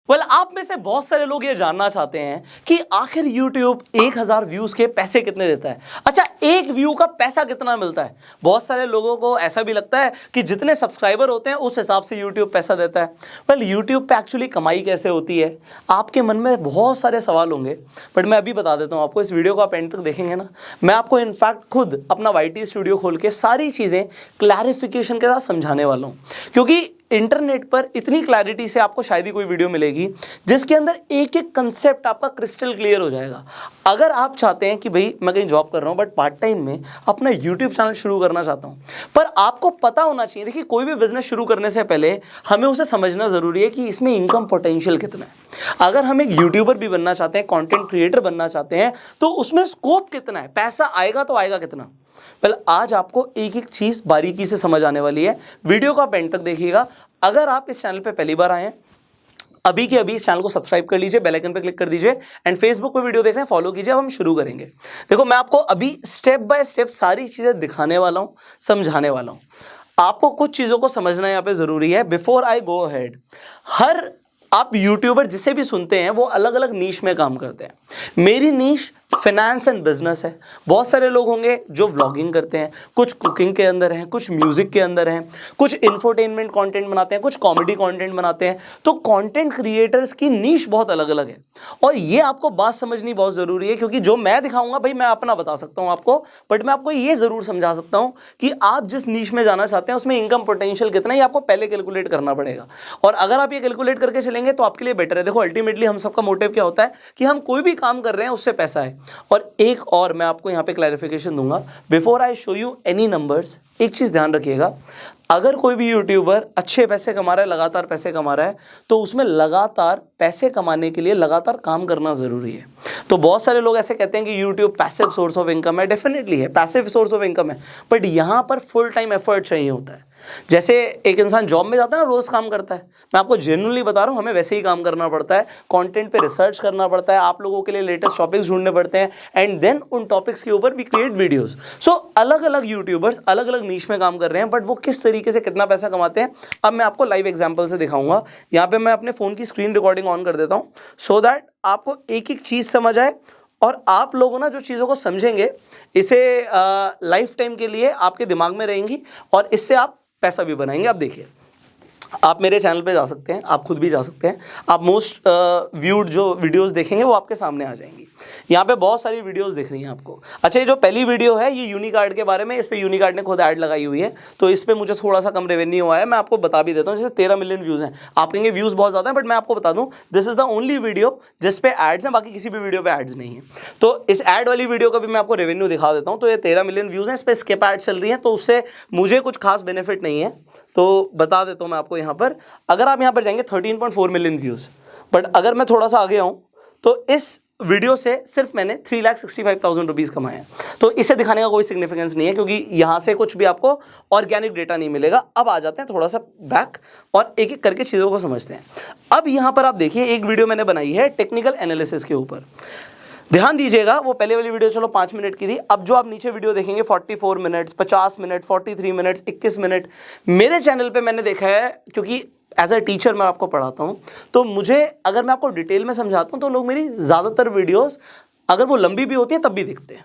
आप में से बहुत सारे लोग ये जानना चाहते हैं कि आखिर YouTube 1000 व्यूज के पैसे कितने देता है। अच्छा, एक व्यू का पैसा कितना मिलता है। बहुत सारे लोगों को ऐसा भी लगता है कि जितने सब्सक्राइबर होते हैं उस हिसाब से YouTube पैसा देता है। YouTube पे एक्चुअली कमाई कैसे होती है, आपके मन में बहुत सारे सवाल होंगे, बट मैं अभी बता देता हूँ आपको। इस वीडियो को आप एंड तक देखेंगे ना, मैं आपको इनफैक्ट खुद अपना YT स्टूडियो खोल के सारी चीज़ें क्लैरिफिकेशन के साथ समझाने वाला हूँ, क्योंकि इंटरनेट पर इतनी क्लैरिटी से आपको शायद ही कोई वीडियो मिलेगी जिसके अंदर एक एक कंसेप्ट आपका क्रिस्टल क्लियर हो जाएगा। अगर आप चाहते हैं कि भाई मैं कहीं जॉब कर रहा हूं बट पार्ट टाइम में अपना यूट्यूब चैनल शुरू करना चाहता हूं, पर आपको पता होना चाहिए, देखिए कोई भी बिजनेस शुरू करने से पहले हमें उसे समझना जरूरी है कि इसमें इनकम पोटेंशियल कितना है। अगर हम एक यूट्यूबर भी बनना चाहते हैं, कंटेंट क्रिएटर बनना चाहते हैं, तो उसमें स्कोप कितना है, पैसा आएगा तो आएगा कितना। आज आपको एक एक चीज बारीकी से समझ आने वाली है। वीडियो को आप एंड तक देखिएगा। अगर आप इस चैनल पे पहली बार आए हैं, अभी के अभी इस चैनल को सब्सक्राइब कर लीजिए, बेल आइकन पे क्लिक कर दीजिए, एंड फेसबुक पे वीडियो देख रहे हैं फॉलो कीजिए। अब हम शुरू करेंगे। देखो, मैं आपको अभी स्टेप बाय स्टेप सारी चीजें दिखाने वाला हूं, समझाने वाला हूं। आपको कुछ चीजों को समझना यहाँ पे जरूरी है बिफोर आई गो अहेड। हर आप यूट्यूबर जिसे भी सुनते हैं वो अलग अलग नीश में काम करते हैं। मेरी नीश फाइनेंस एंड बिजनेस है। बहुत सारे लोग होंगे जो व्लॉगिंग करते हैं, कुछ कुकिंग के अंदर हैं, कुछ म्यूजिक के अंदर हैं, कुछ इंफोटेनमेंट कंटेंट बनाते हैं, कुछ कॉमेडी कंटेंट बनाते हैं। तो कंटेंट क्रिएटर्स की नीश बहुत अलग अलग है, और ये आपको बात समझनी बहुत जरूरी है, क्योंकि जो मैं दिखाऊंगा भाई मैं अपना बता सकता हूं आपको, बट मैं आपको ये जरूर समझा सकता हूं कि आप जिस नीश में जाना चाहते हैं उसमें इनकम पोटेंशियल कितना है, आपको पहले कैलकुलेट करना पड़ेगा। और अगर आप ये कैलकुलेट करके चलेंगे तो आपके लिए बेटर है। देखो, अल्टीमेटली हम सबका मोटिव क्या होता है कि हम कोई भी काम कर रहे हैं उससे पैसा है। और एक और मैं आपको यहां पे क्लैरिफिकेशन दूंगा before I show you any numbers. एक चीज ध्यान रखिएगा, अगर कोई भी यूट्यूबर अच्छे पैसे कमा रहा है, लगातार पैसे कमा रहा है, तो उसमें लगातार पैसे कमाने के लिए लगातार काम करना जरूरी है। तो बहुत सारे लोग ऐसे कहते हैं कि YouTube passive source of income है। डेफिनेटली है, पैसिव सोर्स ऑफ इनकम है, बट यहां पर फुल टाइम एफर्ट चाहिए होता है। जैसे एक इंसान जॉब में जाता है ना, रोज काम करता है, मैं आपको जेन्युइनली बता रहा हूं, हमें वैसे ही काम करना पड़ता है। कंटेंट पे रिसर्च करना पड़ता है, आप लोगों के लिए लेटेस्ट टॉपिक्स ढूंढने पड़ते हैं, एंड देन उन टॉपिक्स के ऊपर वी क्रिएट वीडियोस। सो अलग अलग यूट्यूबर्स अलग अलग नीश में काम कर रहे हैं, बट वो किस तरीके से कितना पैसा कमाते हैं अब मैं आपको लाइव एग्जांपल से दिखाऊंगा। यहाँ पे मैं अपने फोन की स्क्रीन रिकॉर्डिंग ऑन कर देता हूँ, सो दैट आपको एक एक चीज समझ आए, और आप लोगों ना जो चीज़ों को समझेंगे इसे लाइफ टाइम के लिए आपके दिमाग में रहेंगी, और इससे आप पैसा भी बनाएंगे। आप देखिए, आप मेरे चैनल पे जा सकते हैं, आप खुद भी जा सकते हैं, आप मोस्ट व्यूड जो वीडियोस देखेंगे वो आपके सामने आ जाएंगी। यहाँ पे बहुत सारी वीडियोस दिख रही हैं आपको। अच्छा, ये जो पहली वीडियो है ये यूनिकार्ड के बारे में, इस पे यूनिकार्ड ने खुद ऐड लगाई हुई है, तो इस पे मुझे थोड़ा सा कम रेवेन्यू हुआ है। मैं आपको बता भी देता हूँ, जैसे 13 मिलियन व्यूज हैं। आप कहेंगे व्यूज बहुत ज़्यादा है, बट मैं आपको बता दूँ this is the only video जिस पे एड्स हैं, बाकी किसी भी वीडियो पे एड्स नहीं है। तो इस एड वाली वीडियो का भी मैं आपको रेवेन्यू दिखा देता हूँ। तो ये 13 मिलियन व्यूज हैं, इस पर स्किप एड चल रही है, तो उससे मुझे कुछ खास बेनिफिट नहीं है। तो बता देता हूँ मैं आपको, यहाँ पर अगर आप यहाँ पर जाएंगे 13.4 मिलियन व्यूज, बट अगर मैं थोड़ा सा आगे आऊँ तो इस वीडियो से सिर्फ मैंने 3,65,000 रुपीज़ कमाए हैं। तो इसे दिखाने का कोई सिग्निफिकेंस नहीं है, क्योंकि यहाँ से कुछ भी आपको ऑर्गेनिक डेटा नहीं मिलेगा। अब आ जाते हैं थोड़ा सा बैक और एक एक करके चीज़ों को समझते हैं। अब यहाँ पर आप देखिए, एक वीडियो मैंने बनाई है टेक्निकल एनालिसिस के ऊपर। ध्यान दीजिएगा, वो पहले वाली वीडियो चलो 5 मिनट की थी। अब जो आप नीचे वीडियो देखेंगे 44 मिनट्स, 50 मिनट, 43 मिनट्स, 21 मिनट, मेरे चैनल पे मैंने देखा है, क्योंकि एज अ टीचर मैं आपको पढ़ाता हूँ, तो मुझे अगर मैं आपको डिटेल में समझाता हूँ तो लोग मेरी ज़्यादातर वीडियोस अगर वो लंबी भी होती हैं तब भी देखते हैं।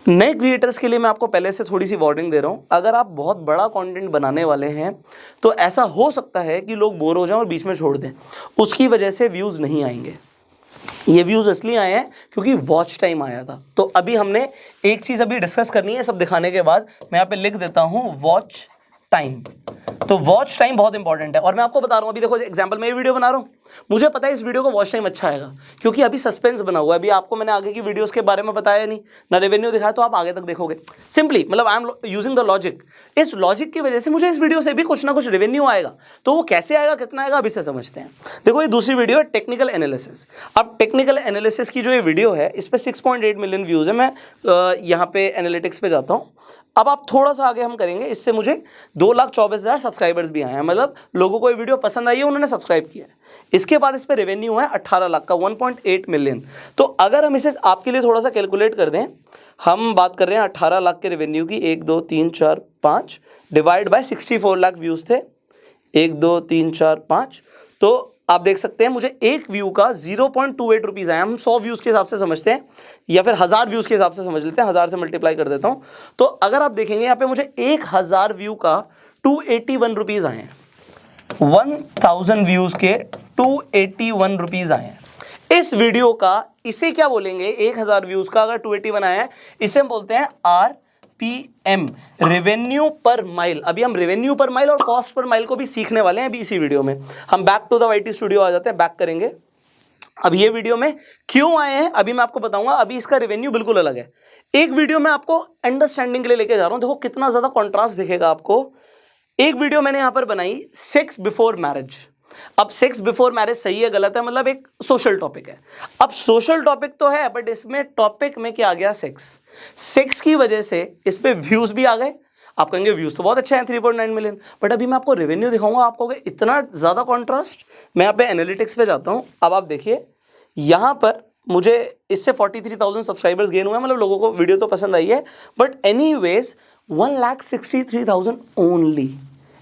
नए क्रिएटर्स के लिए मैं आपको पहले से थोड़ी सी वार्निंग दे रहा हूँ, अगर आप बहुत बड़ा कंटेंट बनाने वाले हैं तो ऐसा हो सकता है कि लोग बोर हो जाएं और बीच में छोड़ दें, उसकी वजह से व्यूज़ नहीं आएंगे। ये व्यूज़ इसलिए आए हैं क्योंकि वॉच टाइम आया था। तो अभी हमने एक चीज़ अभी डिस्कस करनी है, सब दिखाने के बाद मैं यहाँ पे लिख देता हूँ वॉच टाइम। तो वॉच टाइम बहुत इंपॉर्टेंट है, और मैं आपको बता रहा हूँ, अभी देखो एग्जांपल में ये वीडियो बना रहा हूँ, मुझे पता है इस वीडियो को वॉच टाइम अच्छा आएगा, क्योंकि अभी सस्पेंस बना हुआ है। अभी आपको मैंने आगे की वीडियोस के बारे में बताया नहीं, ना रेवेन्यू दिखाया, तो आप आगे तक देखोगे। सिंपली मतलब I am using the logic. इस लॉजिक की वजह से मुझे इस वीडियो से भी कुछ ना कुछ रेवेन्यू आएगा। तो वो कैसे आएगा, कितना आएगा, अभी से समझते हैं। देखो, ये दूसरी वीडियो है टेक्निकल एनालिसिस। अब टेक्निकल एनालिसिस की जो ये वीडियो है इस पर 6.8 मिलियन व्यूज है। मैं यहाँ पे एनालिटिक्स पे जाता हूँ। अब आप थोड़ा सा आगे हम करेंगे, इससे मुझे 2,24,000 सब्सक्राइबर्स भी आए हैं, मतलब लोगों को ये वीडियो पसंद आई है, उन्होंने सब्सक्राइब किया है। इसके बाद इस पे रेवेन्यू है 18 लाख का, 1.8 मिलियन। तो अगर हम इसे आपके लिए थोड़ा सा कैलकुलेट कर दें, हम बात कर रहे हैं 18 लाख के रेवेन्यू की, 1 2 3 4 5 डिवाइड बाय 64 लाख व्यूज थे, 1 2 3 4 5, तो आप देख सकते हैं मुझे एक व्यू का 0.28 रुपीज आया। हम 100 व्यूज के हिसाब से समझते हैं या फिर 1000 व्यूज के हिसाब से समझ लेते हैं, 1000 से मल्टीप्लाई कर देता हूं। तो अगर आप देखेंगे यहाँ पे मुझे 1000 व्यू का 281 रुपीज आए हैं। 1000 व्यूज के 281 रुपीज आए हैं इस वीडियो का। इसे क्या बोलेंगे, 1000 व्यूज का अगर 281 आया है, इसे हम बोलते हैं RPM, रेवेन्यू पर माइल। अभी हम रेवेन्यू पर माइल और कॉस्ट पर माइल को भी सीखने वाले हैं अभी इसी वीडियो में। हम back to the YT studio आ जाते हैं, बैक करेंगे। अब ये वीडियो में क्यों आए हैं अभी मैं आपको बताऊंगा। अभी इसका रेवेन्यू बिल्कुल अलग है। एक वीडियो में आपको अंडरस्टैंडिंग के लिए लेके जा रहा हूं। देखो कितना ज्यादा कॉन्ट्रास्ट दिखेगा आपको। एक वीडियो मैंने यहां पर बनाई सेक्स बिफोर मैरिज। अब सेक्स बिफोर मैरिज सही है गलत है, मतलब एक सोशल टॉपिक है। अब सोशल टॉपिक तो है बट इसमें टॉपिक में क्या आ गया, सेक्स की वजह से इस पे व्यूज भी आ गए। आप कहेंगे व्यूज तो बहुत अच्छे हैं 3.9 मिलियन, बट अभी मैं आपको रेवेन्यू दिखाऊंगा। आप कहोगे इतना ज्यादा कॉन्ट्रास्ट। मैं यहाँ पे एनालिटिक्स पे जाता हूँ। अब आप देखिए यहाँ पर मुझे इससे 43,000 सब्सक्राइबर्स गेन हुए, मतलब लोगों को वीडियो तो पसंद आई है। बट एनीवेज 1,63,000 ओनली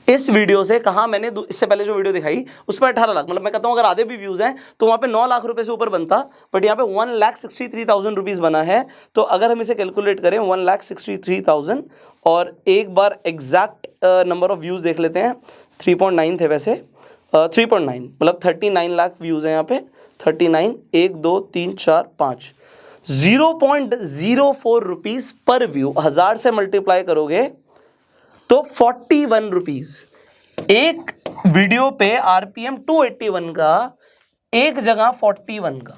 इस वीडियो से। कहा मैंने इससे पहले जो वीडियो दिखाई उस पर 18 लाख, मतलब मैं कहता हूं अगर आधे भी व्यूज हैं तो वहां पे 9 लाख रुपए से ऊपर बनता, बट यहाँ पे 1,63,000 रुपीज बना है। तो अगर हम इसे कैलकुलेट करें 1,63,000 और एक बार एग्जैक्ट नंबर ऑफ व्यूज देख लेते हैं। 3.9 थे वैसे, 3.9 मतलब 39 लाख व्यूज हैं यहाँ पे। 39 1 2 3 4 5 0.04 रुपीज पर व्यू। 1000 से मल्टीप्लाई करोगे तो 41 रुपीज। एक वीडियो पे RPM 281 का, एक जगह 41 का।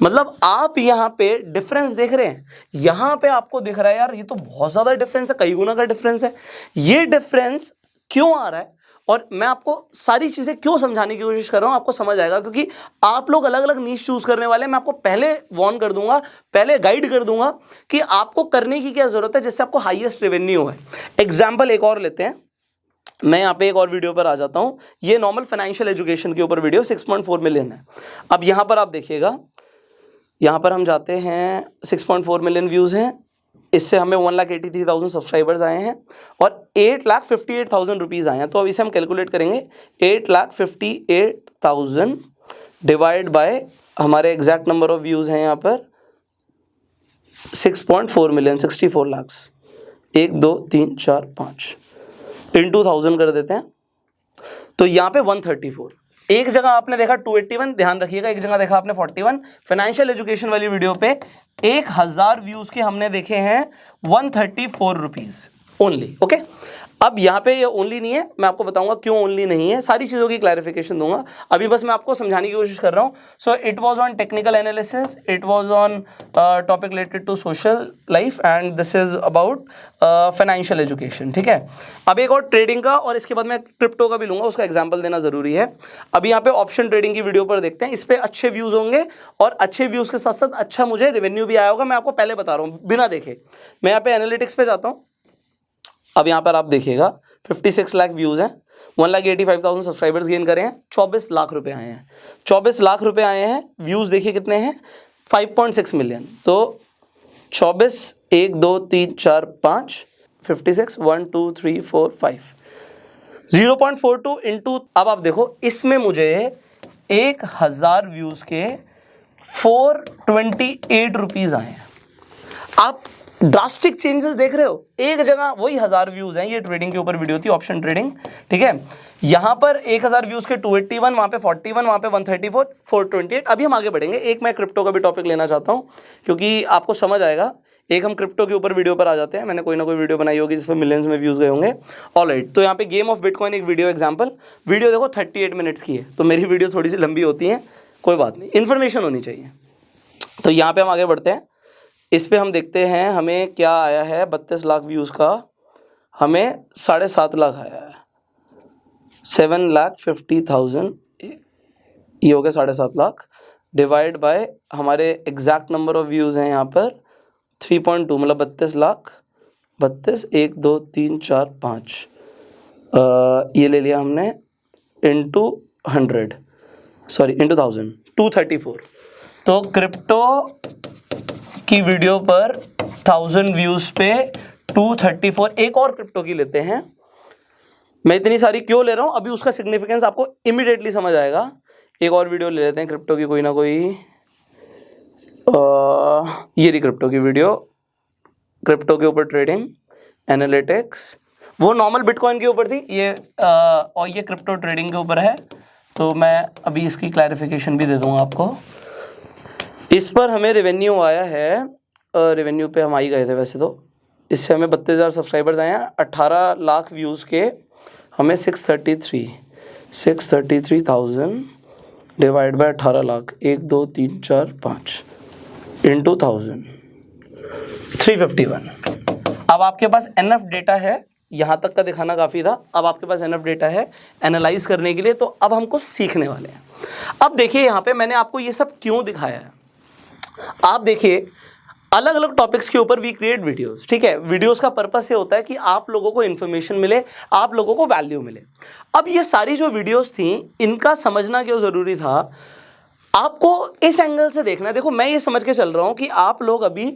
मतलब आप यहां पे डिफरेंस देख रहे हैं। यहां पे आपको दिख रहा है यार ये तो बहुत ज्यादा डिफरेंस है, कई गुना का डिफरेंस है। ये डिफरेंस क्यों आ रहा है और मैं आपको सारी चीजें क्यों समझाने की कोशिश कर रहा हूं, आपको समझ आएगा। क्योंकि आप लोग अलग अलग नीश चूज करने वाले हैं। मैं आपको पहले वार्न कर दूंगा, पहले गाइड कर दूंगा कि आपको करने की क्या जरूरत है जिससे आपको हाईएस्ट रेवेन्यू है। एग्जाम्पल एक और लेते हैं। मैं यहाँ पे एक और वीडियो पर आ जाता हूं। ये नॉर्मल फाइनेंशियल एजुकेशन के ऊपर वीडियो 6.4 मिलियन है। अब यहां पर आप देखिएगा, यहां पर हम जाते हैं 6.4 मिलियन व्यूज हैं। इससे हमें 1,83,000 सब्सक्राइबर्स आए हैं और 8,58,000 रुपीज़ आए हैं। तो अब इसे हम कैलकुलेट करेंगे। 8,58,000 डिवाइड बाय हमारे एग्जैक्ट नंबर ऑफ व्यूज़ हैं यहाँ पर 6.4 मिलियन, 64 लाख। 1 2 3 4 5 इंटू 1000 कर देते हैं तो यहाँ पे 134। एक जगह आपने देखा 281, ध्यान रखिएगा, एक जगह देखा आपने 41। फाइनेंशियल एजुकेशन वाली वीडियो पे 1000 व्यूज के हमने देखे हैं 134 रुपीज ओनली। ओके, अब यहाँ पे ये ओनली नहीं है, मैं आपको बताऊंगा क्यों ओनली नहीं है, सारी चीज़ों की क्लैरिफिकेशन दूंगा। अभी बस मैं आपको समझाने की कोशिश कर रहा हूँ। So it was on technical analysis, it was on topic related to social life and this is about financial education. ठीक है, अब एक और ट्रेडिंग का और इसके बाद मैं क्रिप्टो का भी लूंगा, उसका एग्जाम्पल देना जरूरी है। अभी यहाँ पे ऑप्शन ट्रेडिंग की वीडियो पर देखते हैं। इस पर अच्छे व्यूज होंगे और अच्छे व्यूज के साथ साथ अच्छा मुझे रेवेन्यू भी आया होगा। मैं आपको पहले बता रहा हूँ बिना देखे। मैं यहाँ पे एनालिटिक्स पे जाता हूँ। अब यहाँ पर आप देखिएगा 56 लाख व्यूज हैं, 1,85,000 सब्सक्राइबर्स गेन करे हैं, 24 लाख रुपए आए हैं। 24 लाख रुपए आए हैं। व्यूज देखिए कितने हैं, 5.6 मिलियन। तो 24 1 2 3 4 5 56 1 2 3 4 5 0.42 इंटू। अब आप देखो इसमें मुझे 1000 व्यूज के 428 रुपीज आए हैं। आप ड्रास्टिक चेंजेस देख रहे हो। एक जगह वही 1000 व्यूज हैं, ये ट्रेडिंग के ऊपर वीडियो थी, ऑप्शन ट्रेडिंग। ठीक है, यहां पर 1000 व्यूज के 281, वहां पे 41, वहां पे 134, 428। अभी हम आगे बढ़ेंगे। एक मैं क्रिप्टो का भी टॉपिक लेना चाहता हूं क्योंकि आपको समझ आएगा। एक हम क्रिप्टो के ऊपर वीडियो पर आ जाते हैं। मैंने कोई ना कोई वीडियो बनाई होगी जिसमें मिलियंस में व्यूज गए होंगे। ऑलराइट, तो यहाँ पे गेम ऑफ बिटकॉइन एक वीडियो एग्जाम्पल। वीडियो देखो 38 मिनट्स की है, तो मेरी वीडियो थोड़ी सी लंबी होती है, कोई बात नहीं, इन्फॉर्मेशन होनी चाहिए। तो यहाँ पे हम आगे बढ़ते हैं। इस पे हम देखते हैं हमें क्या आया है। 32 लाख व्यूज़ का हमें 7.5 लाख आया है। 7,50,000 ये हो गया 7.5 लाख डिवाइड बाय हमारे एग्जैक्ट नंबर ऑफ व्यूज़ हैं यहाँ पर 3.2, मतलब 32 लाख। 32 1 2 3 4 5 ये ले लिया हमने इंटू 100, सॉरी इंटू 1000, 234। तो क्रिप्टो की वीडियो पर 1000 व्यूज पे 234। एक और क्रिप्टो की लेते हैं। मैं इतनी सारी क्यों ले रहा हूँ, अभी उसका सिग्निफिकेंस आपको इमीडिएटली समझ आएगा। एक और वीडियो ले लेते हैं क्रिप्टो की, कोई ना कोई। ये रही क्रिप्टो की वीडियो, क्रिप्टो के ऊपर ट्रेडिंग एनालिटिक्स। वो नॉर्मल बिटकॉइन के ऊपर थी, ये और ये क्रिप्टो ट्रेडिंग के ऊपर है। तो मैं अभी इसकी क्लैरिफिकेशन भी दे दूंगा आपको। इस पर हमें रेवेन्यू आया है, रेवेन्यू पे हम आ ही गए थे वैसे तो। इससे हमें 32,000 सब्सक्राइबर्स आए हैं, 18 लाख व्यूज़ के हमें 633,000 डिवाइड बाय 18 लाख, 1 2 3 4 5 इंटू 1000, 351। अब आपके पास एनएफ डेटा है, यहाँ तक का दिखाना काफ़ी था। अब आपके पास एनएफ डेटा है एनालाइज करने के लिए, तो अब हमको सीखने वाले हैं। अब देखिए यहाँ पे मैंने आपको ये सब क्यों दिखाया है। आप देखिए अलग अलग टॉपिक्स के ऊपर वी क्रिएट वीडियोस, ठीक है। वीडियोस का पर्पस ये होता है कि आप लोगों को इन्फॉर्मेशन मिले, आप लोगों को वैल्यू मिले। अब ये सारी जो वीडियोस थी, इनका समझना क्यों ज़रूरी था, आपको इस एंगल से देखना है। देखो मैं ये समझ के चल रहा हूँ कि आप लोग अभी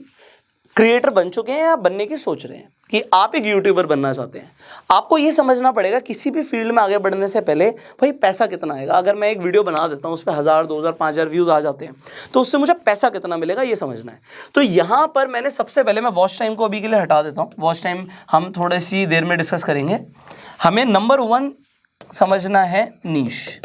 क्रिएटर बन चुके हैं या बनने की सोच रहे हैं कि आप एक यूट्यूबर बनना चाहते हैं। आपको ये समझना पड़ेगा किसी भी फील्ड में आगे बढ़ने से पहले भाई पैसा कितना आएगा। अगर मैं एक वीडियो बना देता हूँ, उस पर 1000 2000 5000 व्यूज़ आ जाते हैं, तो उससे मुझे पैसा कितना मिलेगा ये समझना है। तो यहाँ पर मैंने सबसे पहले, मैं वॉच टाइम को अभी के लिए हटा देता हूँ, वॉच टाइम हम थोड़ी सी देर में डिस्कस करेंगे। हमें नंबर 1 समझना है नीश।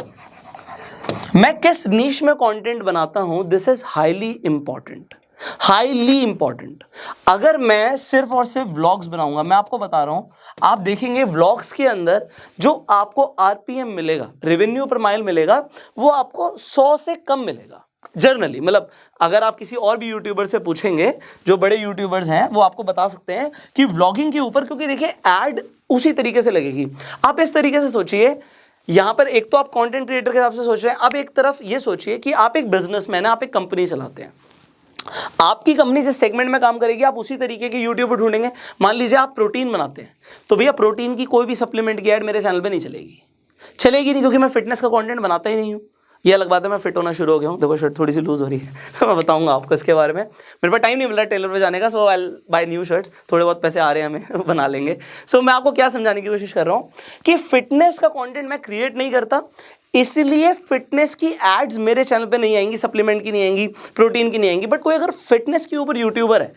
मैं किस नीश में कंटेंट बनाता हूं, this is highly important, highly important. अगर मैं सिर्फ और सिर्फ व्लॉग्स बनाऊंगा, मैं आपको बता रहा हूं, आप देखेंगे व्लॉग्स के अंदर जो आपको आरपीएम मिलेगा, रेवेन्यू पर माइल मिलेगा, वो आपको 100 से कम मिलेगा जर्नली। मतलब अगर आप किसी और भी यूट्यूबर से पूछेंगे, जो बड़े यूट्यूबर्स हैं, वो आपको बता सकते हैं कि व्लॉगिंग के ऊपर, क्योंकि देखिए ऐड उसी तरीके से लगेगी। आप इस तरीके से सोचिए, यहाँ पर एक तो आप कंटेंट क्रिएटर के हिसाब से सोच रहे हैं, अब एक तरफ ये सोचिए कि आप एक बिजनेसमैन हैं, आप एक कंपनी चलाते हैं। आपकी कंपनी जिस सेगमेंट में काम करेगी, आप उसी तरीके के यूट्यूबर ढूंढेंगे। मान लीजिए आप प्रोटीन बनाते हैं, तो भैया प्रोटीन की कोई भी सप्लीमेंट की ऐड मेरे चैनल पे नहीं चलेगी, चलेगी नहीं, क्योंकि मैं फिटनेस का कंटेंट बनाता ही नहीं हूँ। ये अलग बात है, मैं फिट होना शुरू हो गया हूँ। देखो शर्ट थोड़ी सी लूज हो रही है मैं बताऊंगा आपको इसके बारे में। मेरे पास टाइम नहीं मिल रहा टेलर पे जाने का, सो आई बाय न्यू शर्ट्स। थोड़े बहुत पैसे आ रहे हैं हमें बना लेंगे। सो मैं आपको क्या समझाने की कोशिश कर रहा हूँ कि फिटनेस का कंटेंट मैं क्रिएट नहीं करता, इसलिए फिटनेस की एड्स मेरे चैनल पे नहीं आएंगी, सप्लीमेंट की नहीं आएंगी, प्रोटीन की नहीं आएंगी। बट कोई अगर फिटनेस के ऊपर यूट्यूबर है,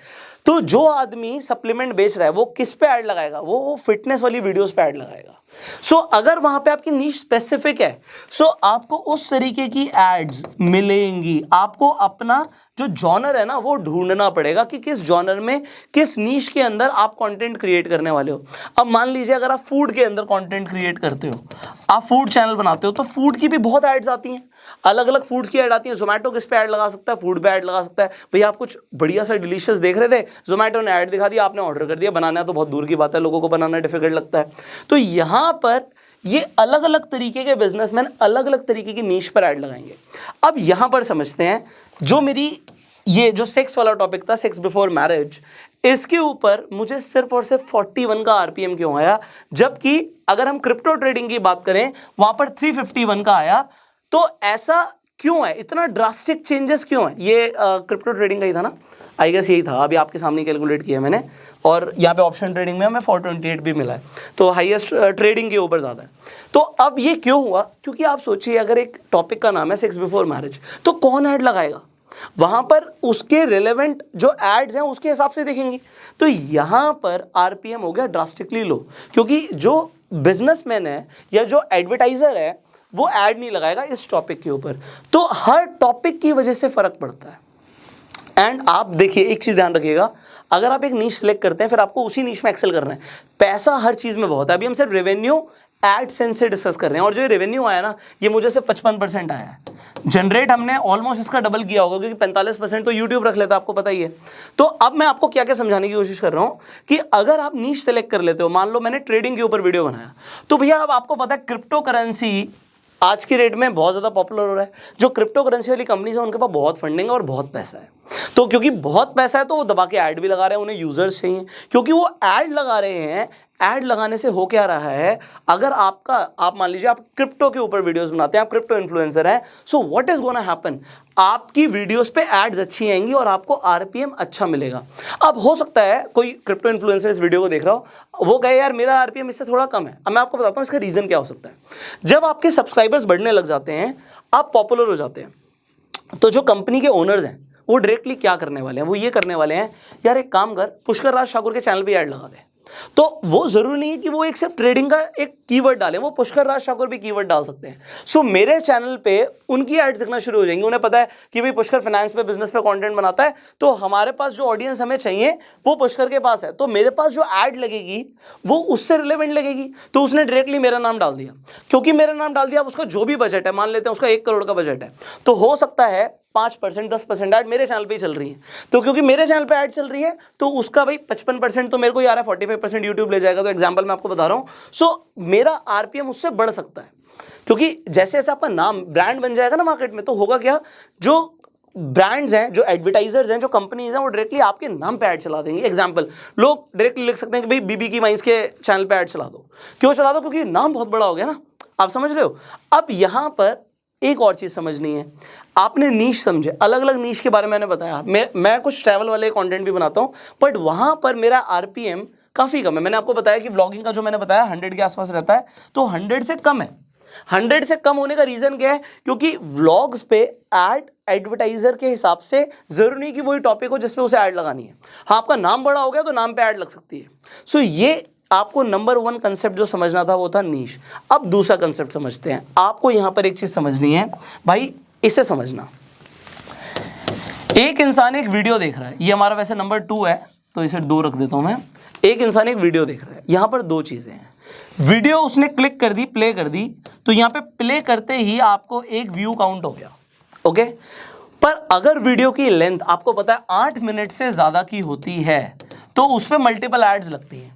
तो जो आदमी सप्लीमेंट बेच रहा है वो किस पे ऐड लगाएगा, वो फिटनेस वाली वीडियोस पे ऐड लगाएगा। सो अगर वहां पे आपकी नीश स्पेसिफिक है, सो आपको उस तरीके की एड्स मिलेंगी। आपको अपना जो जॉनर है ना, वो ढूंढना पड़ेगा कि किस जॉनर में, किस नीश के अंदर आप कंटेंट क्रिएट करने वाले हो। अब मान लीजिए अगर आप फूड के अंदर कंटेंट क्रिएट करते हो, आप फूड चैनल बनाते हो, तो फूड की भी बहुत एड्स आती हैं, अलग अलग फूड्स की ऐड आती है। जोमेटो किस पे ऐड लगा सकता है, फूड पे ऐड लगा सकता है। भैया आप कुछ बढ़िया सा डिलीशियस देख रहे थे, जोमेटो ने ऐड दिखा दिया, आपने ऑर्डर कर दिया। बनाना तो बहुत दूर की बात है, लोगों को बनाना डिफिकल्ट लगता है। तो यहाँ पर ये अलग अलग तरीके के बिजनेसमैन अलग अलग तरीके की नीश पर ऐड लगाएंगे। अब यहाँ पर समझते हैं, जो मेरी ये जो सेक्स वाला टॉपिक था, सेक्स बिफोर मैरिज, इसके ऊपर मुझे सिर्फ और सिर्फ 41 का आरपीएम क्यों आया, जबकि अगर हम क्रिप्टो ट्रेडिंग की बात करें वहां पर 351 का आया। तो ऐसा क्यों है, इतना ड्रास्टिक चेंजेस क्यों है? ये क्रिप्टो ट्रेडिंग का ही था ना, आई गेस यही था। अभी आपके सामने कैलकुलेट किया मैंने, और यहाँ पे ऑप्शन ट्रेडिंग में हमें 428 भी मिला है, तो हाईएस्ट ट्रेडिंग के ऊपर ज़्यादा है। तो अब ये क्यों हुआ? क्योंकि आप सोचिए, अगर एक टॉपिक का नाम है सेक्स बिफोर मैरिज, तो कौन ऐड लगाएगा वहां पर? उसके रिलेवेंट जो एड्स हैं उसके हिसाब से देखेंगे। तो यहां पर आरपीएम हो गया ड्रास्टिकली लो, क्योंकि जो बिजनेसमैन है या जो एडवर्टाइजर है वो ऐड नहीं लगाएगा इस टॉपिक के ऊपर। तो हर टॉपिक की वजह से फर्क पड़ता है। एंड आप देखिए, एक चीज ध्यान रखिएगा, अगर आप एक नीश सेलेक्ट करते हैं, फिर आपको उसी नीश में एक्सेल करना है। पैसा हर चीज में बहुत है। अभी हम सिर्फ रेवेन्यू एडसेंस से डिस्कस कर रहे हैं, और जो रेवेन्यू आया ना, ये मुझे से 55% आया है। जनरेट हमने ऑलमोस्ट इसका डबल किया होगा, क्योंकि 45% तो यूट्यूब रख लेता है, आपको पता ही है। तो अब मैं आपको क्या क्या समझाने की कोशिश कर रहा हूं कि अगर आप नीश सेलेक्ट कर लेते हो, मान लो मैंने ट्रेडिंग के ऊपर वीडियो बनाया, तो भैया अब आपको पता है क्रिप्टो करेंसी आज की रेट में बहुत ज़्यादा पॉपुलर हो रहा है। जो क्रिप्टो करेंसी वाली कंपनीज है, उनके पास बहुत फंडिंग है और बहुत पैसा है। तो क्योंकि बहुत पैसा है, तो वो दबा के ऐड भी लगा रहे हैं, उन्हें यूजर्स चाहिए, क्योंकि वो ऐड लगा रहे हैं। ऐड लगाने से हो क्या रहा है, अगर आप मान लीजिए आप क्रिप्टो के ऊपर वीडियोस बनाते हैं, आप क्रिप्टो इन्फ्लुएंसर हैं, so what is gonna happen, आपकी वीडियोस पे एड्स अच्छी आएंगी और आपको आरपीएम अच्छा मिलेगा। अब हो सकता है कोई क्रिप्टो इन्फ्लुएंसर इस वीडियो को देख रहा हो, वो कहे यार मेरा आरपीएम इससे थोड़ा कम है। अब मैं आपको बताता हूँ इसका रीजन क्या हो सकता है। जब आपके सब्सक्राइबर्स बढ़ने लग जाते हैं, आप पॉपुलर हो जाते हैं, तो जो कंपनी के ओनर्स हैं वो डायरेक्टली क्या करने वाले हैं, वो ये करने वाले हैं, यार एक काम कर, पुष्कर राज ठाकुर के चैनल पे ऐड लगा दे। तो वो जरूरी नहीं है कि वो एक सिर्फ ट्रेडिंग का एक कीवर्ड डालें, वो पुष्कर राज ठाकुर भी कीवर्ड डाल सकते हैं। सो मेरे चैनल पे उनकी एड्स दिखना शुरू हो जाएंगी। उन्हें पता है कि भाई पुष्कर फाइनेंस पे, बिजनेस पे कंटेंट बनाता है, तो हमारे पास जो ऑडियंस हमें चाहिए वो पुष्कर के पास है, तो मेरे पास जो एड लगेगी वो उससे रिलेवेंट लगेगी। तो उसने डायरेक्टली मेरा नाम डाल दिया, क्योंकि मेरा नाम डाल दिया, उसका जो भी बजट है, मान लेते हैं उसका 1 करोड़ का बजट है, तो हो सकता है 5% 10% ऐड मेरे चैनल पे ही चल रही है। तो क्योंकि मेरे चैनल पे ऐड चल रही है, तो उसका भाई 55% तो मेरे को ही आ रहा है, 45% यूट्यूब ले जाएगा। तो एग्जांपल मैं आपको बता रहा हूँ। सो मेरा आरपीएम उससे बढ़ सकता है, क्योंकि जैसे जैसे आपका नाम ब्रांड बन जाएगा ना मार्केट में, तो होगा क्या, जो ब्रांड्स हैं, जो एडवर्टाइजर्स हैं, जो कंपनीज हैं, वो डायरेक्टली आपके नाम पे ऐड चला देंगे। एग्जांपल, लोग डायरेक्टली लिख सकते हैं कि भाई बीबी की वाइन्स के चैनल पे ऐड चला दो। क्यों चला दो? क्योंकि नाम बहुत बड़ा हो गया ना, आप समझ रहे हो। अब यहां पर एक और चीज समझनी है, आपने नीश समझे, अलग अलग नीश के बारे में मैंने बताया। मैं कुछ ट्रैवल वाले कंटेंट भी बनाता हूं, बट वहां पर मेरा आरपीएम काफी कम है। मैंने आपको बताया कि व्लॉगिंग का जो मैंने बताया 100 के आसपास रहता है, तो 100 से कम है। 100 से कम होने का रीजन क्या है? क्योंकि व्लॉग्स पे ऐड एडवर्टाइजर के हिसाब से जरूरी नहीं कि वही टॉपिक हो जिसपे उसे ऐड लगानी है। हाँ, आपका नाम बड़ा हो गया तो नाम पे ऐड लग सकती है। सो ये आपको नंबर 1 कंसेप्ट जो समझना था वो था नीश। अब दूसरा कंसेप्ट समझते हैं। आपको यहां पर एक चीज समझनी है भाई, इसे समझना। एक इंसान एक वीडियो देख रहा है, ये हमारा वैसे नंबर 2 है, तो इसे 2 रख देता हूं मैं। एक इंसान एक वीडियो देख रहा है, यहां पर 2 चीजें हैं। वीडियो उसने क्लिक कर दी, प्ले कर दी, तो यहां पे प्ले करते ही आपको एक व्यू काउंट हो गया, ओके। पर अगर वीडियो की लेंथ आपको पता है 8 मिनट से ज्यादा की होती है, तो उस पर मल्टीपल एड्स लगती हैं।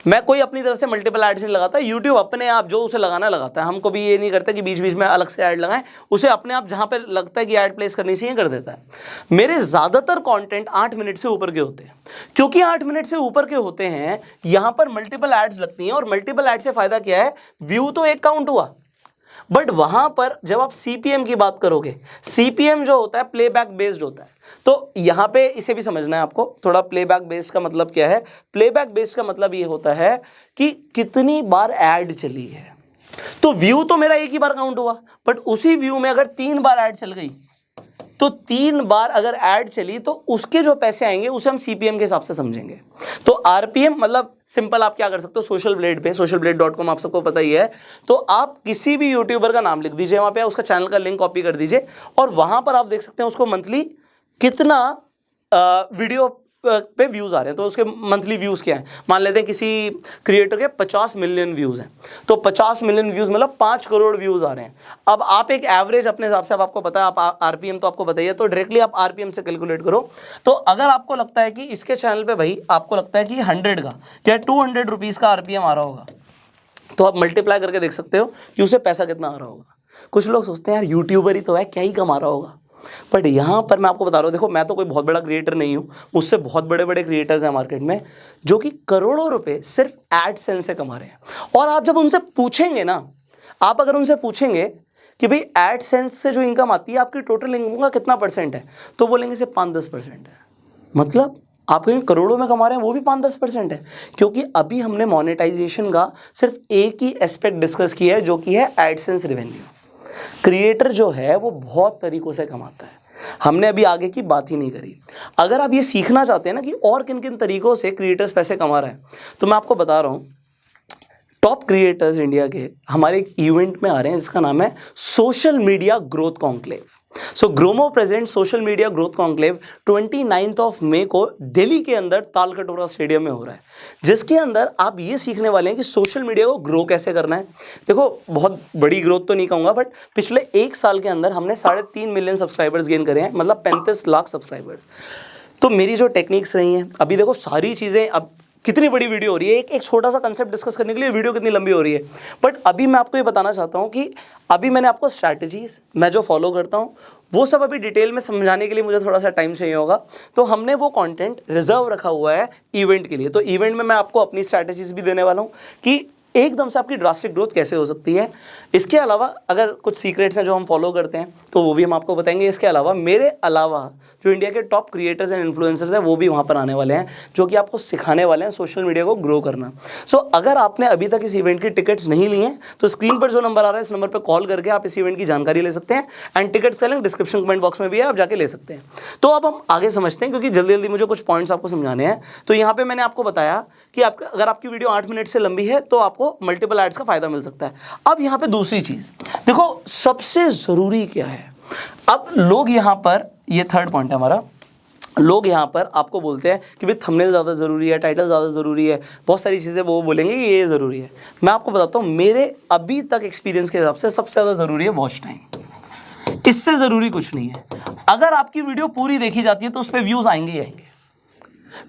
मैं कोई अपनी तरफ से मल्टीपल एड्स नहीं लगाता, यूट्यूब अपने आप जो उसे लगाना लगाता है। हमको भी ये नहीं करता कि बीच बीच में अलग से ऐड लगाएं, उसे अपने आप जहां पे लगता है कि ऐड प्लेस करनी चाहिए कर देता है। मेरे ज्यादातर कंटेंट 8 मिनट से ऊपर के होते हैं, क्योंकि 8 मिनट से ऊपर के होते हैं, यहां पर मल्टीपल एड्स लगती हैं। और मल्टीपल एड से फायदा क्या है? व्यू तो एक काउंट हुआ, बट वहां पर जब आप सीपीएम की बात करोगे, सीपीएम जो होता है प्लेबैक बेस्ड होता है। तो यहां पे इसे भी समझना है आपको थोड़ा। प्लेबैक बेस्ड का मतलब क्या है? प्लेबैक बेस्ड का मतलब ये होता है कि कितनी बार ऐड चली है। तो व्यू तो मेरा एक ही बार काउंट हुआ, बट उसी व्यू में अगर 3 बार ऐड चल गई, तो 3 बार अगर ऐड चली तो उसके जो पैसे आएंगे उसे हम सीपीएम के हिसाब से समझेंगे। तो आरपीएम मतलब सिंपल, आप क्या कर सकते हो, सोशल ब्लेड पे, socialblade.com आप सबको पता ही है, तो आप किसी भी यूट्यूबर का नाम लिख दीजिए वहां पे, उसका चैनल का लिंक कॉपी कर दीजिए, और वहां पर आप देख सकते हैं उसको मंथली कितना वीडियो पे व्यूज आ रहे हैं। तो उसके मंथली व्यूज क्या है? मान लेते हैं किसी क्रिएटर के 50 मिलियन व्यूज हैं, तो 50 मिलियन व्यूज मतलब 5 करोड़ व्यूज आ रहे हैं। अब आप एक एवरेज अपने हिसाब से, अब आपको पता है, आप आरपीएम तो आपको बताइए, तो डायरेक्टली आप आरपीएम से कैलकुलेट करो। तो अगर आपको लगता है कि इसके चैनल पे भाई आपको लगता है कि 100 का या 200 रुपीज का आरपीएम आ रहा होगा, तो आप मल्टीप्लाई करके देख सकते हो कि उसे पैसा कितना आ रहा होगा। कुछ लोग सोचते हैं यार यूट्यूबर ही तो है, क्या ही कमा रहा होगा, बट यहां पर मैं आपको बता रहा हूं, देखो मैं तो कोई बहुत बड़ा क्रिएटर नहीं हूं, मुझसे बहुत बड़े बड़े क्रिएटर्स हैं मार्केट में जो कि करोड़ों रुपए सिर्फ एडसेंस से कमा रहे हैं। और आप जब उनसे पूछेंगे ना, आप अगर उनसे पूछेंगे कि भाई एडसेंस से जो इनकम आती है आपकी टोटल इनकम का कितना % है, तो बोलेंगे सिर्फ 5-10% है। मतलब आप कहीं करोड़ों में कमा रहे हैं, वो भी 5-10% है। क्योंकि अभी हमने मोनेटाइजेशन का सिर्फ एक ही एस्पेक्ट डिस्कस किया है, जो कि है एडसेंस रेवेन्यू। क्रिएटर जो है वो बहुत तरीकों से कमाता है, हमने अभी आगे की बात ही नहीं करी। अगर आप ये सीखना चाहते हैं ना कि और किन किन तरीकों से क्रिएटर्स पैसे कमा रहे हैं, तो मैं आपको बता रहा हूं, टॉप क्रिएटर्स इंडिया के हमारे एक इवेंट में आ रहे हैं जिसका नाम है social media growth conclave. So ग्रोमो present social media growth conclave 29 मई को दिल्ली के अंदर तालकटोरा स्टेडियम में हो रहा है, जिसके अंदर आप ये सीखने वाले हैं कि सोशल मीडिया को ग्रो कैसे करना है। देखो बहुत बड़ी ग्रोथ तो नहीं कहूँगा, बट पिछले 1 साल के अंदर हमने 3.5 मिलियन सब्सक्राइबर्स गेन करे हैं, मतलब 35 लाख सब्सक्राइबर्स। तो मेरी जो टेक्निक्स रही हैं, अभी देखो सारी चीज़ें, अब कितनी बड़ी वीडियो हो रही है, एक छोटा सा कंसेप्ट डिस्कस करने के लिए वीडियो कितनी लंबी हो रही है। बट अभी मैं आपको ये बताना चाहता हूँ कि अभी मैंने आपको स्ट्रैटेजीज मैं जो फॉलो करता हूँ वो सब अभी डिटेल में समझाने के लिए मुझे थोड़ा सा टाइम चाहिए होगा। तो हमने वो कंटेंट रिजर्व रखा हुआ है इवेंट के लिए। तो इवेंट में मैं आपको अपनी स्ट्रैटेजीज भी देने वाला हूँ कि एकदम से आपकी ड्रास्टिक ग्रोथ कैसे हो सकती है। इसके अलावा अगर कुछ सीक्रेट्स हैं जो हम फॉलो करते हैं तो वो भी हम आपको बताएंगे। इसके अलावा मेरे अलावा जो इंडिया के टॉप क्रिएटर्स एंड इन्फ्लुएंसर्स हैं वो भी वहाँ पर आने वाले हैं जो कि आपको सिखाने वाले हैं सोशल मीडिया को ग्रो करना। सो अगर आपने अभी तक इस इवेंट की टिकट्स नहीं ली हैं तो स्क्रीन पर जो नंबर आ रहा है इस नंबर पर कॉल करके आप इस इवेंट की जानकारी ले सकते हैं। एंड टिकट्स का लिंक डिस्क्रिप्शन कमेंट बॉक्स में भी है, आप जाके ले सकते हैं। तो अब हम आगे समझते हैं क्योंकि जल्दी जल्दी मुझे कुछ पॉइंट्स आपको समझाने हैं। तो यहाँ पे मैंने आपको बताया कि अगर आपकी वीडियो 8 मिनट से लंबी है तो आपको मल्टीपल एड्स का फायदा मिल सकता है। अब यहाँ पे दूसरी चीज देखो, सबसे जरूरी क्या है। अब लोग यहाँ पर, ये थर्ड पॉइंट है हमारा, लोग यहाँ पर आपको बोलते हैं कि भाई थंबनेल ज़्यादा ज़रूरी है, टाइटल ज़्यादा ज़रूरी है, बहुत सारी चीज़ें वो बोलेंगे कि ये ज़रूरी है। मैं आपको बताता हूँ मेरे अभी तक एक्सपीरियंस के हिसाब से सबसे ज़्यादा ज़रूरी है वॉच टाइम। इससे ज़रूरी कुछ नहीं है। अगर आपकी वीडियो पूरी देखी जाती है तो उस पर व्यूज़ आएंगे ही आएंगे।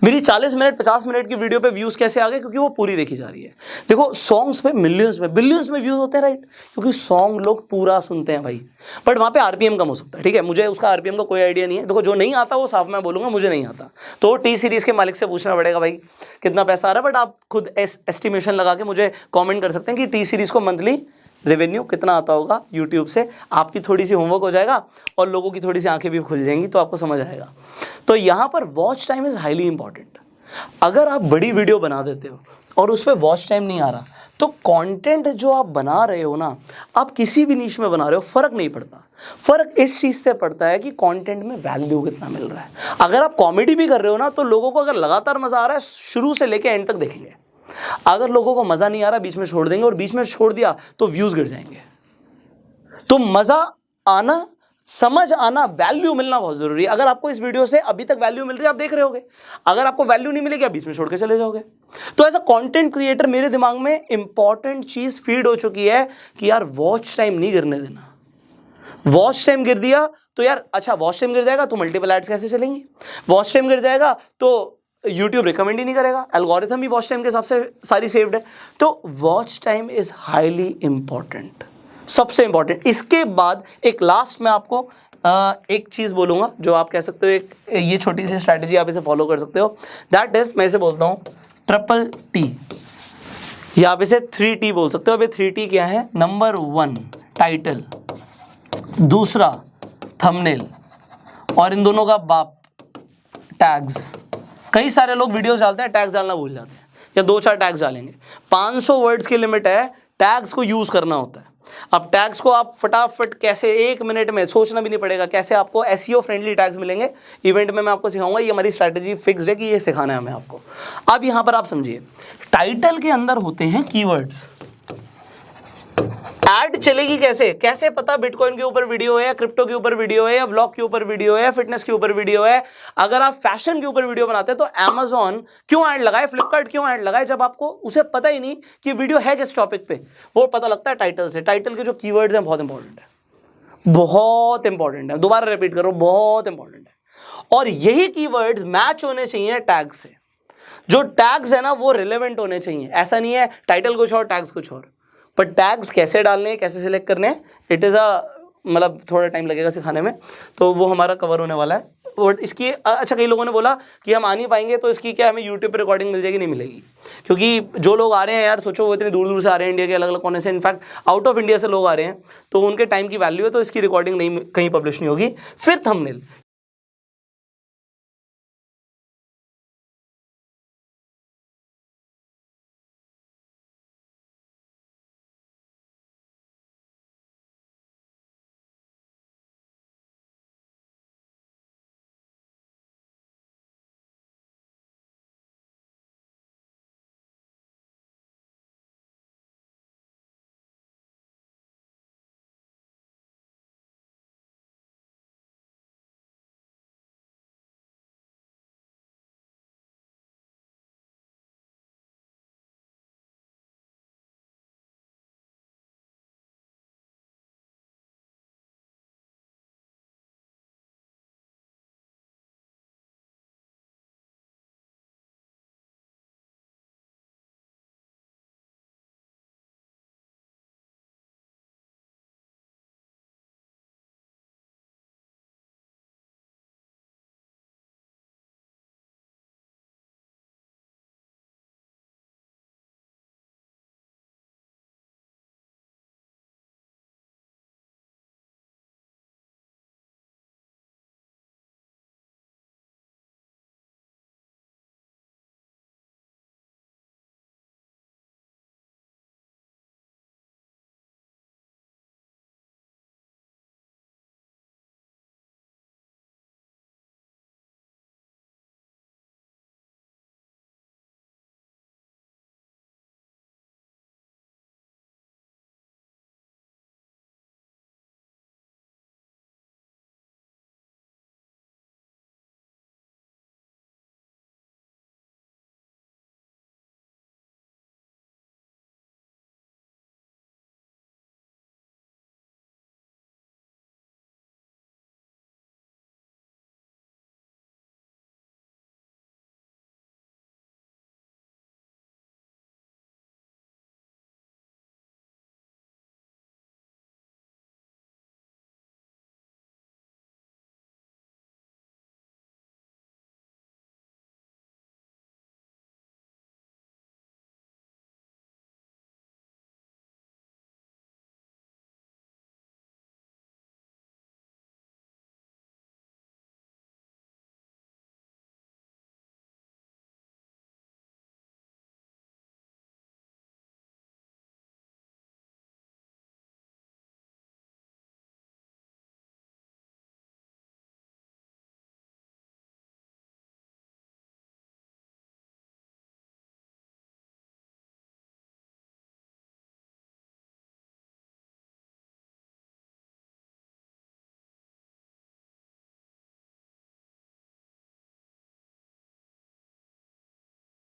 मेरी 40 मिनट 50 मिनट की वीडियो पे व्यूज कैसे आ गए? क्योंकि वो पूरी देखी जा रही है। देखो सॉन्ग्स पे मिलियंस में बिलियंस में व्यूज होते हैं, राइट? क्योंकि सॉन्ग लोग पूरा सुनते हैं भाई। बट वहाँ पे आरपीएम कम हो सकता है, ठीक है? मुझे उसका आरपीएम का कोई आइडिया नहीं है। देखो जो नहीं आता वो साफ मैं बोलूंगा मुझे नहीं आता, तो टी सीरीज के मालिक से पूछना पड़ेगा भाई कितना पैसा आ रहा है। बट आप खुद एस्टिमेशन लगा के मुझे कॉमेंट कर सकते हैं कि टी सीरीज को मंथली रेवेन्यू कितना आता होगा यूट्यूब से। आपकी थोड़ी सी होमवर्क हो जाएगा और लोगों की थोड़ी सी आंखें भी खुल जाएंगी तो आपको समझ आएगा। तो यहाँ पर watch time is highly important. अगर आप बड़ी वीडियो बना देते हो और उस पर वॉच टाइम नहीं आ रहा तो कंटेंट जो आप बना रहे हो ना, आप किसी भी नीश में बना रहे हो, फर्क नहीं पड़ता। फर्क इस चीज़ से पड़ता है कि कंटेंट में वैल्यू कितना मिल रहा है। अगर आप कॉमेडी भी कर रहे हो ना तो लोगों को अगर लगातार मज़ा आ रहा है शुरू से लेकर एंड तक देखेंगे। अगर लोगों को मज़ा नहीं आ रहा बीच में छोड़ देंगे, और बीच में छोड़ दिया तो व्यूज़ गिर जाएंगे। तो मज़ा आना, समझ आना, वैल्यू मिलना बहुत जरूरी है। अगर आपको इस वीडियो से अभी तक वैल्यू मिल रही है आप देख रहे होगे, अगर आपको वैल्यू नहीं मिलेगी आप बीच में छोड़ के चले जाओगे। तो एज अ कंटेंट क्रिएटर मेरे दिमाग में इंपॉर्टेंट चीज फीड हो चुकी है कि यार वॉच टाइम नहीं गिरने देना। वॉच टाइम गिर दिया तो यार अच्छा, वॉच टाइम गिर जाएगा तो मल्टीपल एड्स कैसे चलेंगी? वॉच टाइम गिर जाएगा तो यूट्यूब रिकमेंड ही नहीं करेगा, एल्गोरिथम भी वॉच टाइम के हिसाब से सारी सेव्ड है। तो watch time is highly important, सबसे इंपॉर्टेंट। इसके बाद एक लास्ट में आपको एक चीज़ बोलूँगा जो आप कह सकते हो, एक ये छोटी सी स्ट्रैटेजी आप इसे फॉलो कर सकते हो। दैट इज, मैं इसे बोलता हूँ ट्रिपल टी, या आप इसे 3T बोल सकते हो। अब ये 3T क्या है? नंबर 1 टाइटल, दूसरा थंबनेल, और इन दोनों का बाप टैग्स। कई सारे लोग वीडियोस डालते हैं टैग्स डालना भूल जाते हैं, या 2-4 टैग्स डालेंगे। 500 वर्ड्स की लिमिट है, टैग्स को यूज़ करना होता है। अब टैग्स को आप फटाफट कैसे 1 मिनट में, सोचना भी नहीं पड़ेगा कैसे आपको एसईओ फ्रेंडली टैग्स मिलेंगे। इवेंट में मैं आपको सिखाऊंगा, ये हमारी स्ट्रैटेजी फिक्स्ड है कि ये सिखाना है हमें आपको। अब यहाँ पर आप समझिए, टाइटल के अंदर होते हैं कीवर्ड्स। ऐड चलेगी कैसे? कैसे पता बिटकॉइन के ऊपर वीडियो है, या क्रिप्टो के ऊपर वीडियो है, या व्लॉग के ऊपर वीडियो है, या फिटनेस के ऊपर वीडियो है? अगर आप फैशन के ऊपर वीडियो बनाते हैं तो Amazon क्यों ऐड लगाए, फ्लिपकार्ट क्यों ऐड लगाए, जब आपको उसे पता ही नहीं कि वीडियो है किस टॉपिक पे? वो पता लगता है टाइटल से। टाइटल के जो कीवर्ड्स हैं बहुत इंपॉर्टेंट है, बहुत इंपॉर्टेंट है। दोबारा रिपीट करो, बहुत इंपॉर्टेंट है। और यही कीवर्ड्स मैच होने चाहिए टैग से। जो टैग्स है ना वो रिलेवेंट होने चाहिए। ऐसा नहीं है टाइटल कुछ और टैग्स कुछ और। पर टैग्स कैसे डालने हैं, कैसे सिलेक्ट करने हैं, इट इज़ मतलब थोड़ा टाइम लगेगा सिखाने में, तो वो हमारा कवर होने वाला है। और इसकी अच्छा, कई लोगों ने बोला कि हम आ नहीं पाएंगे तो इसकी क्या हमें यूट्यूब पे रिकॉर्डिंग मिल जाएगी? नहीं मिलेगी, क्योंकि जो लोग आ रहे हैं यार, सोचो वो इतनी दूर दूर से आ रहे हैं, इंडिया के अलग अलग कोने से, इनफैक्ट आउट ऑफ इंडिया से लोग आ रहे हैं, तो उनके टाइम की वैल्यू है, तो इसकी रिकॉर्डिंग नहीं कहीं पब्लिश नहीं होगी। फिर थंबनेल,